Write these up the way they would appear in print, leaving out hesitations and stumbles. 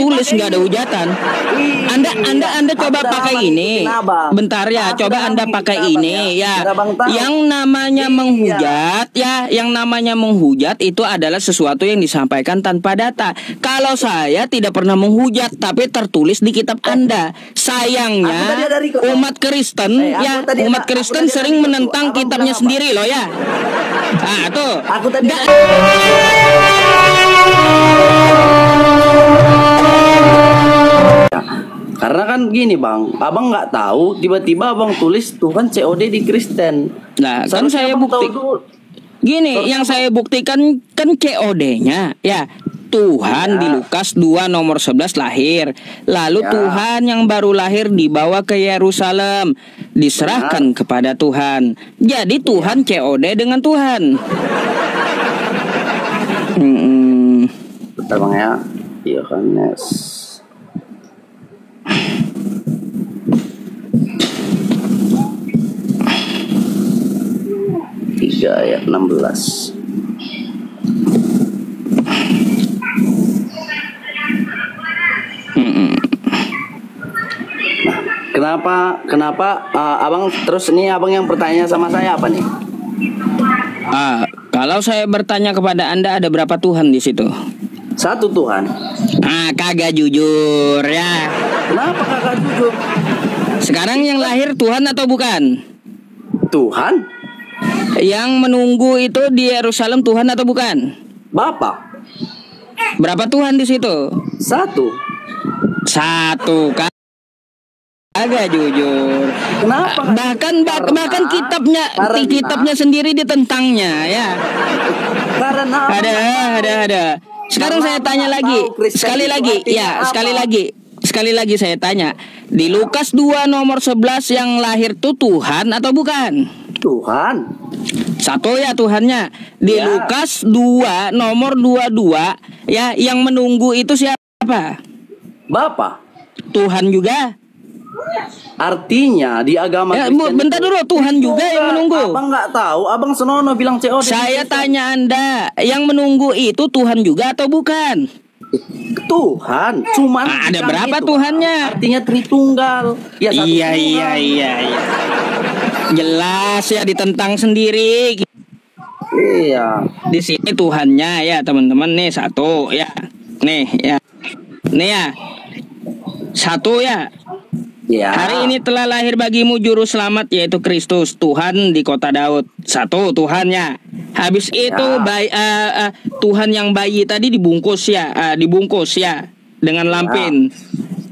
tertulis, nggak ada hujatan. Anda coba pakai ini. Bentar ya, coba Anda pakai ini ya. Yang namanya menghujat ya, yang namanya menghujat itu adalah sesuatu yang disampaikan tanpa data. Kalau saya tidak pernah menghujat, tapi tertulis di kitab Anda. Sayangnya umat Kristen ya, umat Kristen sering menentang kitabnya sendiri loh ya. Nah, tuh. Aku tadi karena kan gini bang, abang nggak tahu, tiba-tiba abang tulis Tuhan COD di Kristen. Nah, kan saya bukti. Gini, yang saya buktikan kan COD-nya ya. Tuhan di Lukas 2 nomor 11 lahir. Lalu Tuhan yang baru lahir dibawa ke Yerusalem, diserahkan kepada Tuhan. Jadi Tuhan COD dengan Tuhan. Bentar bang ya. Yohanes 3 ayat 16. Kenapa abang terus ini abang yang bertanya sama saya apa nih? Kalau saya bertanya kepada Anda, ada berapa Tuhan di situ? Satu Tuhan. Kagak jujur ya. Kenapa kagak jujur? Sekarang yang lahir Tuhan atau bukan? Tuhan. Yang menunggu itu di Yerusalem Tuhan atau bukan? Bapak. Berapa Tuhan di situ? Satu kan? Agak jujur. Kenapa? Bahkan kitabnya sendiri ditentangnya ya. Karena ada. Sekarang saya tanya lagi, sekali lagi saya tanya. Di Lukas 2 nomor 11 yang lahir tuh Tuhan atau bukan? Tuhan. Satu ya Tuhannya. Di Lukas 2 nomor 22 ya, yang menunggu itu siapa? Bapak. Tuhan juga. Artinya di agama Kristen bentar dulu, Tuhan juga yang menunggu. Abang nggak tahu, abang senono bilang COD. Saya tanya Anda, yang menunggu itu Tuhan juga atau bukan? Tuhan, cuman ada berapa itu, Tuhannya? Artinya Tritunggal. Ya, iya. Jelas ya, ditentang sendiri. Iya. Di sini Tuhannya ya teman-teman nih satu ya. Nih ya. Satu ya. Ya. Hari ini telah lahir bagimu juru selamat, yaitu Kristus, Tuhan di kota Daud. Satu Tuhannya. Habis itu Tuhan yang bayi tadi dibungkus ya dengan lampin.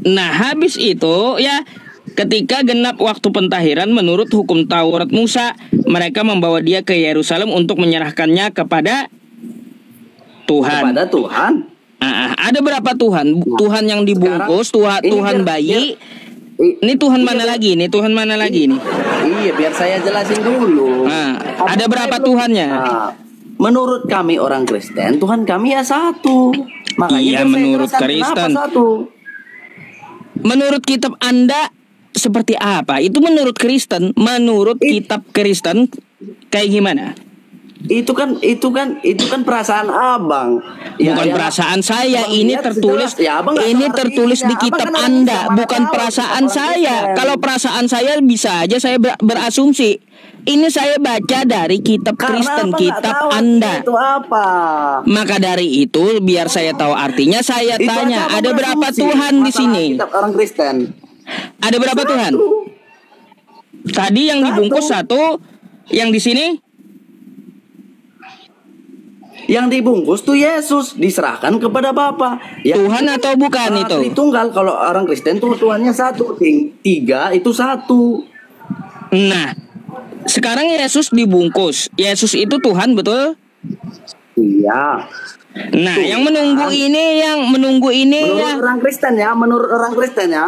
Nah, habis itu ya, ketika genap waktu pentahiran menurut hukum Taurat Musa, mereka membawa dia ke Yerusalem untuk menyerahkannya kepada Tuhan. Kepada Tuhan. Ada berapa Tuhan? Tuhan yang dibungkus, Tuhan bayi. Ini Tuhan mana lagi? Nih Tuhan mana lagi nih? Iya, biar saya jelasin dulu. Ada berapa Tuhannya? Menurut kami orang Kristen, Tuhan kami ya satu. Makanya menurut Kristen. Menurut kitab Anda seperti apa? Itu menurut Kristen. Menurut kitab Kristen kayak gimana? Itu kan perasaan abang. Bukan perasaan saya. Ini tertulis. Ini tertulis di kitab Anda, bukan perasaan saya. Kalau perasaan saya bisa aja saya berasumsi. Ini saya baca dari kitab Kristen, kitab Anda. Itu apa? Maka dari itu, biar saya tahu artinya, saya tanya, ada berapa Tuhan di sini? Kitab orang Kristen. Ada berapa Tuhan? Tadi yang dibungkus satu, yang di sini? Yang dibungkus tuh Yesus, diserahkan kepada Bapa. Tuhan atau bukan itu? Tritunggal. Kalau orang Kristen tuh Tuhannya satu, tiga itu satu. Nah, sekarang Yesus dibungkus. Yesus itu Tuhan, betul? Iya. Nah, Tuhan. Yang menunggu ini menurut orang Kristen ya, menurut orang Kristen ya.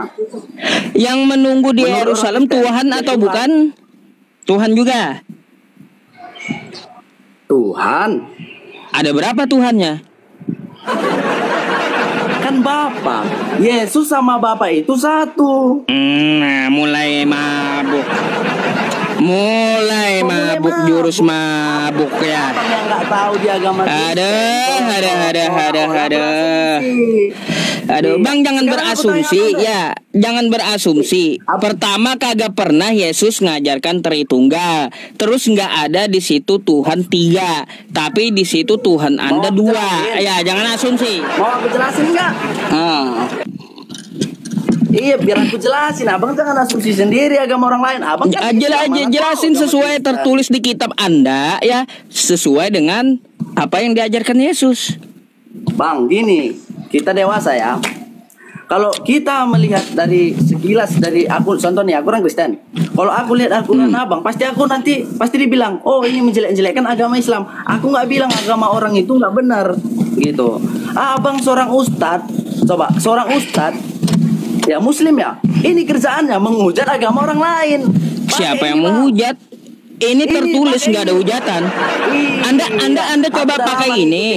Yang menunggu di Yerusalem Tuhan atau bukan? Tuhan juga. Tuhan. Ada berapa Tuhannya? Kan Bapa. Yesus sama Bapa itu satu. Nah, mulai mabuk. Jurus mabuk ya. Yang nggak tahu di agama Kristen. Ada. Aduh, Bang jangan Sekarang aku berasumsi tanya, ya, jangan berasumsi. Pertama kagak pernah Yesus ngajarkan Tritunggal. Terus nggak ada di situ Tuhan 3, tapi di situ Tuhan Anda 2. Ya, jangan asumsi. Mau aku jelasin nggak? Ah. Iya, biar aku jelasin. Abang jangan asumsi sendiri agama orang lain. Abang kan Jelasin sesuai tertulis di kitab Anda ya, sesuai dengan apa yang diajarkan Yesus. Bang, gini, kita dewasa ya. Kalau kita melihat dari sekilas dari aku, contoh nih, aku orang Kristen. Kalau aku lihat Al-Quran abang, pasti dibilang, oh ini menjelek-jelekkan agama Islam. Aku nggak bilang agama orang itu nggak benar, gitu. Abang seorang ustadz, coba seorang ustadz, ya Muslim ya. Ini kerjaannya menghujat agama orang lain. Siapa yang menghujat? Ini tertulis nggak ada hujatan. Anda coba pakai ini.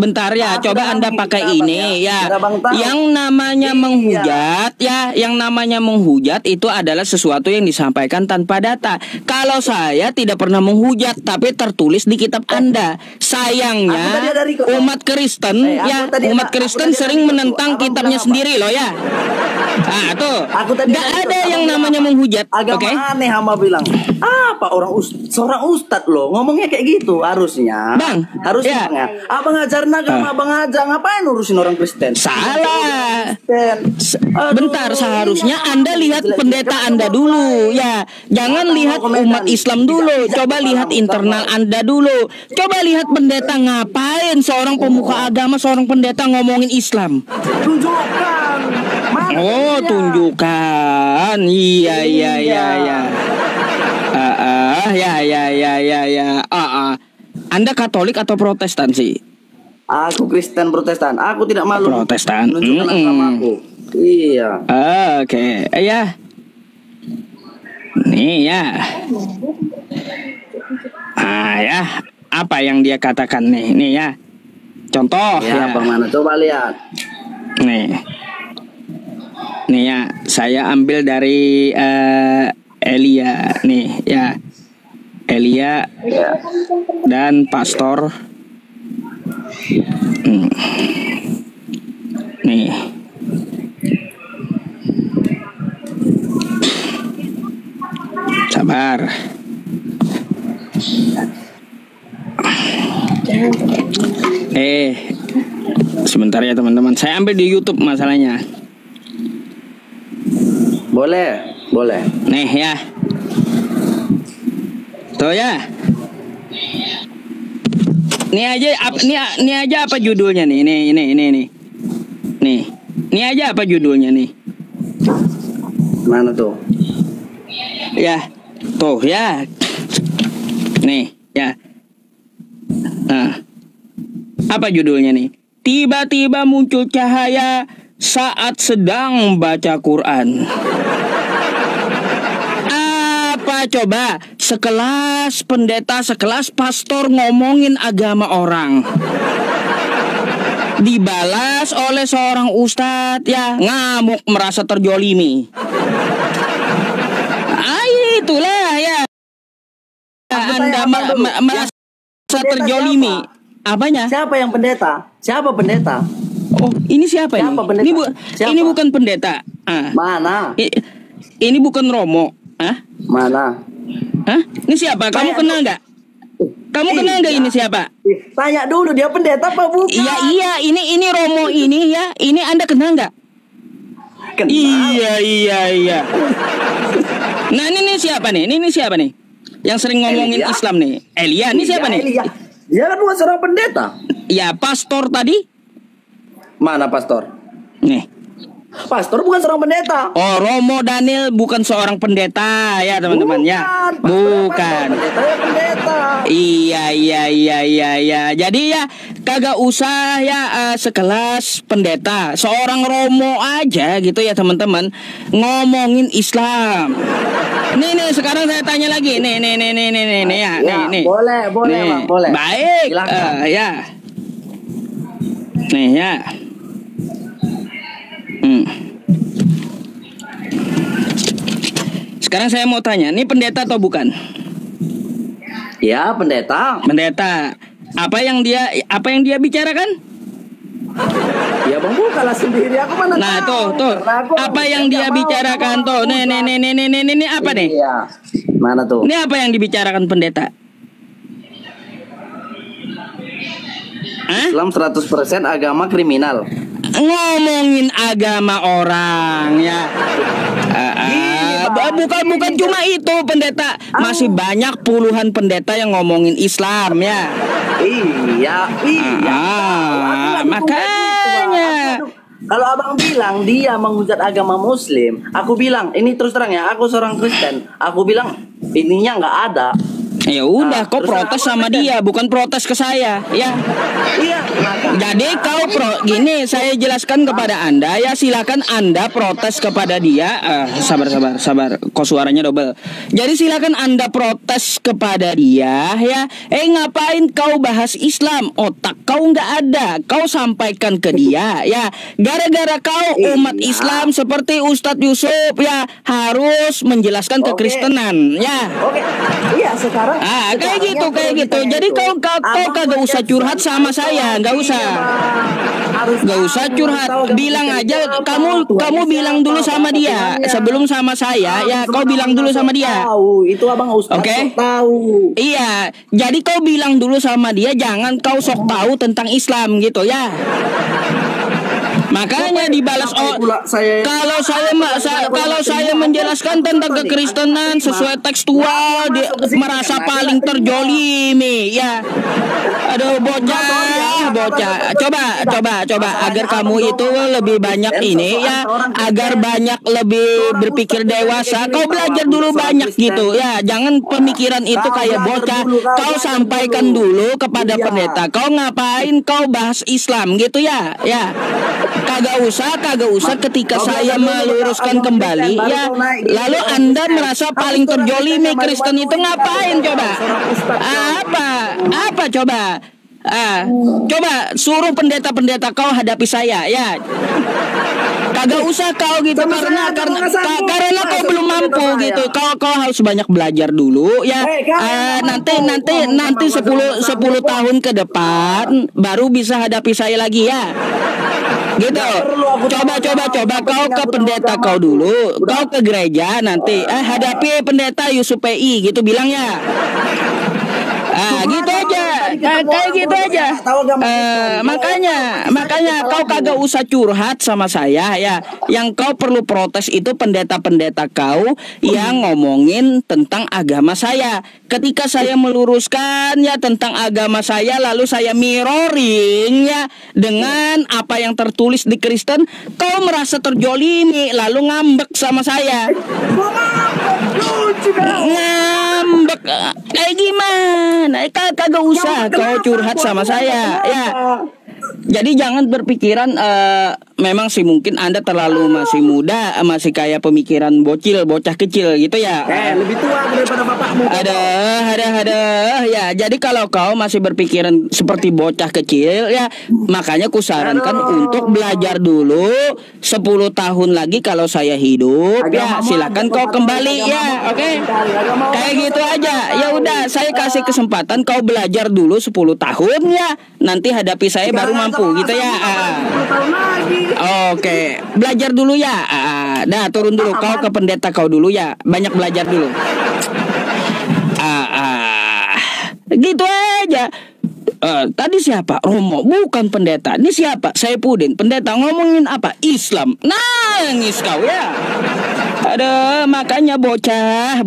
Bentar ya, coba Anda pakai ini ya. Yang namanya menghujat ya, yang namanya menghujat itu adalah sesuatu yang disampaikan tanpa data. Kalau saya tidak pernah menghujat, tapi tertulis di kitab Anda. Sayangnya umat Kristen ya, umat Kristen sering menentang kitabnya sendiri loh ya. Ah tuh, nggak ada yang namanya menghujat. Agama aneh hamba bilang. Apa seorang ustadz loh ngomongnya kayak gitu harusnya. Bang, harusnya ya. Abang ngajarin agama, abang ngajar, ngapain urusin orang Kristen? Salah. Bentar, seharusnya Anda lihat pendeta Anda dulu ya. Jangan lihat umat Islam dulu. Coba lihat internal Anda dulu. Coba lihat pendeta ngapain, seorang pemuka agama, seorang pendeta ngomongin Islam. Tunjukkan. Oh, tunjukkan. Iya. Anda Katolik atau Protestan sih? Aku Kristen Protestan. Aku tidak malu. Protestan. Menunjukkan agamaku. Iya. Oke. Ya. Nih ya. Ya. Apa yang dia katakan nih? Nih ya. Contoh ya. Bagaimana? Coba lihat. Nih ya. Saya ambil dari Elia nih ya. Elia dan pastor. Nih. Sabar. Sebentar ya teman-teman. Saya ambil di YouTube masalahnya. Boleh. Nih ya. Tuh ya. Ini aja apa judulnya nih? Nih. Ini aja apa judulnya nih? Mana tuh? Ya. Tuh ya. Nih, ya. Nah. Apa judulnya nih? Tiba-tiba muncul cahaya saat sedang baca Quran. Apa coba? Sekelas pendeta, sekelas pastor ngomongin agama orang, dibalas oleh seorang ustadz ya ngamuk, merasa terjolimi. Itulah ya. Anda merasa terjolimi. Apanya? Siapa yang pendeta? Siapa pendeta? Oh, ini siapa ini? Ini bukan pendeta. Mana? Ini bukan Romo. Mana? Ini siapa? Kamu kenal nggak? Kamu kenal nggak ini siapa? Tanya dulu, dia pendeta apa bukan? Iya. Ini Romo ini ya. Ini Anda kenal nggak? Kenal. Iya. Nah ini siapa nih? Ini siapa nih? Yang sering ngomongin Elia? Islam nih. Elia. Ini siapa nih? Elia. Dia kan bukan seorang pendeta. Ya, pastor tadi. Mana pastor? Nih. Pastor bukan seorang pendeta. Oh, Romo Daniel bukan seorang pendeta ya teman-teman ya. Bukan. Pendeta. Iya. Jadi ya kagak usah ya sekelas pendeta, seorang Romo aja gitu ya teman-teman ngomongin Islam. Nih sekarang saya tanya lagi. Nih ya. Nih. Boleh Bang, boleh. Baik. Ya. Nih ya. Sekarang saya mau tanya, ini pendeta atau bukan? Ya, pendeta. Pendeta. Apa yang dia bicarakan? Ya bang bukalah sendiri, aku mana Nah tahu. tuh Karena aku apa yang dia mau bicarakan tuh? Nih apa nih? Iya. Mana tuh? Ini apa yang dibicarakan pendeta? Hah? Islam 100% agama kriminal. Ngomongin agama orang ya. Bukan cuma itu pendeta, masih banyak puluhan pendeta yang ngomongin Islam ya. Iya. Makanya kalau abang bilang dia menghujat agama Muslim, aku bilang ini terus terang ya, aku seorang Kristen, aku bilang ininya nggak ada. ya udah, kau terus protes aku sama dia, bukan protes ke saya ya. Iya. Jadi kau gini, saya jelaskan kepada Anda ya, silakan Anda protes kepada dia. Sabar, kok suaranya double. Jadi silakan Anda protes kepada dia ya. Ngapain kau bahas Islam? Otak kau nggak ada. Kau sampaikan ke dia ya. Gara-gara kau umat Islam seperti Ustadz Yusuf ya harus menjelaskan kekristenan ya. Oke. Iya sekarang. Kayak gitu. Jadi kau kagak usah curhat sama saya, nggak usah. Nggak usah curhat, bilang aja kamu bilang dulu sama dia sebelum sama saya ya. Kau bilang dulu sama dia. Itu abang Ustaz tahu. Iya, jadi kau bilang dulu sama dia, jangan kau sok tahu tentang Islam gitu ya. Makanya dibalas kalau saya menjelaskan tentang kekristenan sesuai tekstual, dia merasa paling terjolimi ya. Aduh bocah. Coba agar kamu itu lebih banyak ini ya, agar banyak lebih berpikir dewasa. Kau belajar dulu banyak gitu ya. Jangan pemikiran itu kayak bocah. Kau sampaikan dulu kepada pendeta. Kau ngapain kau bahas Islam gitu ya? Ya. Kagak usah ketika saya meluruskan kembali ya. Lalu Anda merasa paling terjolimi Kristen itu ngapain coba? Apa coba? Coba suruh pendeta-pendeta kau hadapi saya ya. Kagak usah kau gitu karena kau belum mampu gitu. Kau harus banyak belajar dulu ya. Nanti 10 tahun ke depan baru bisa hadapi saya lagi ya. Gitu. Coba kau ke pendeta kau dulu, kau ke gereja nanti hadapi pendeta Yusuf PI gitu bilang ya. Gitu aja. Kayak gitu aja. Makanya kau kagak usah curhat sama saya ya. Yang kau perlu protes itu pendeta-pendeta kau yang ngomongin tentang agama saya. Ketika saya meluruskan ya tentang agama saya, lalu saya mirroring ya dengan apa yang tertulis di Kristen, kau merasa terjolimi lalu ngambek sama saya. Ngambek kayak gimana? Kagak usah kau curhat sama saya ya. Jadi jangan berpikiran memang sih mungkin Anda terlalu masih muda, masih kayak pemikiran bocah kecil gitu ya. Lebih tua daripada bapakmu. Ada ya. Jadi kalau kau masih berpikiran seperti bocah kecil ya, makanya kusarankan untuk belajar dulu 10 tahun lagi kalau saya hidup ya. Silakan kau kembali ya. Oke. Kayak gitu aja. Ya udah, saya kasih kesempatan kau belajar dulu 10 tahun ya. Nanti hadapi saya baru mampu gitu ya. Oke, belajar dulu ya. Dah turun dulu kau ke pendeta kau dulu ya. Banyak belajar dulu. Gitu aja. Tadi siapa? Romo, bukan pendeta. Ini siapa? Saipudin. Pendeta ngomongin apa? Islam. Nangis kau ya. Makanya bocah.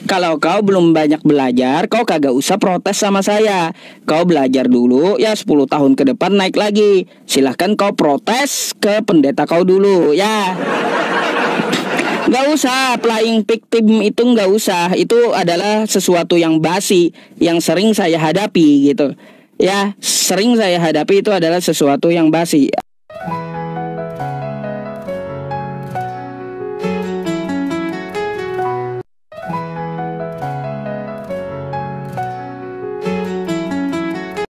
Kalau kau belum banyak belajar, kau kagak usah protes sama saya. Kau belajar dulu ya 10 tahun ke depan naik lagi. Silahkan kau protes ke pendeta kau dulu ya. Gak usah playing victim itu, gak usah. Itu adalah sesuatu yang basi yang sering saya hadapi gitu. Ya, sering saya hadapi itu adalah sesuatu yang basi.